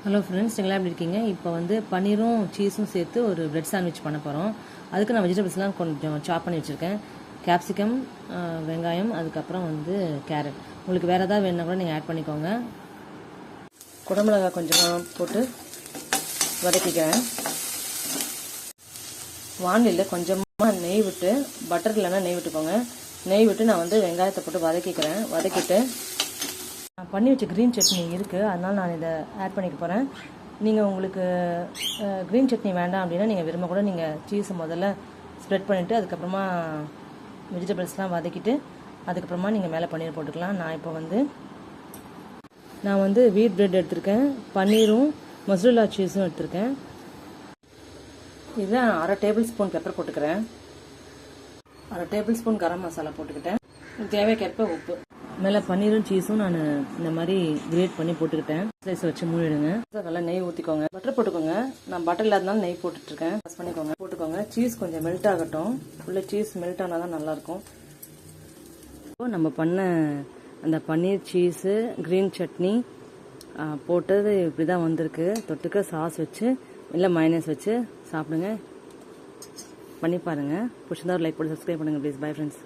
Hello friends, நீங்களா எப்படி இருக்கீங்க? இப்போ வந்து பன்னீரும் சீஸும் சேர்த்து ஒரு பிரெட் சாண்ட்விச் பண்ண போகிறோம். அதுக்கு நான் வெஜிடபிள்ஸ்லாம் கொஞ்சம் சாப் பண்ணி வச்சுருக்கேன். கேப்சிகம், வெங்காயம், அதுக்கப்புறம் வந்து கேரட். உங்களுக்கு வேறு ஏதாவது வேணுன்னா கூட நீங்கள் ஆட் பண்ணிக்கோங்க. குடமிளகாய் கொஞ்சமாக போட்டு வதக்கிக்கிறேன். வானிலையில் கொஞ்சமாக நெய் விட்டு, பட்டர் இல்லைன்னா நெய் விட்டுக்கோங்க. நெய் விட்டு நான் வந்து வெங்காயத்தை போட்டு வதக்கிட்டு நான் பண்ணி வச்ச க்ரீன் சட்னி இருக்குது, அதனால் நான் இதை ஆட் பண்ணிக்க போகிறேன். நீங்கள் உங்களுக்கு க்ரீன் சட்னி வேண்டாம் அப்படின்னா நீங்கள் விரும்ப கூட நீங்கள் சீஸை முதல்ல ஸ்ப்ரெட் பண்ணிவிட்டு அதுக்கப்புறமா வெஜிடபிள்ஸ்லாம் வதக்கிட்டு அதுக்கப்புறமா நீங்கள் மேலே பன்னீர் போட்டுக்கலாம். நான் வந்து வீட் பிரெட் எடுத்திருக்கேன், பன்னீரும் மொசரல்லா சீஸும் எடுத்திருக்கேன். இதில் 1/2 டேபிள் ஸ்பூன் பெப்பர் போட்டுக்கிறேன். 1/2 டேபிள் ஸ்பூன் கரம் மசாலா போட்டுக்கிட்டேன். தேவைக்கேற்ப உப்பு. மேலே பன்னீரும் சீஸும் நான் இந்த மாதிரி கிரேட் பண்ணி போட்டுக்கிட்டேன். ஸ்லைஸ் வச்சு மூடிடுங்க. நல்லா நெய் ஊற்றிக்கோங்க. பட்டர் போட்டுக்கோங்க. நான் பட்டர் இல்லாதனால நெய் போட்டுட்ருக்கேன். ப்ரெஸ் பண்ணிக்கோங்க, போட்டுக்கோங்க. சீஸ் கொஞ்சம் மெல்ட் ஆகட்டும். ஃபுல்லாக சீஸ் மெல்ட் ஆனால் தான் நல்லாயிருக்கும். இப்போ நம்ம பண்ண அந்த பன்னீர் சீஸு க்ரீன் சட்னி போட்டது இப்படி தான் வந்திருக்கு. தொட்டுக்க சாஸ் வச்சு இல்லை மைனஸ் வச்சு சாப்பிடுங்க. பண்ணி பாருங்கள். பிடிச்சிருந்தா ஒரு லைக் போட்டு சப்ஸ்கிரைப் பண்ணுங்கள் ப்ளீஸ். Bye friends.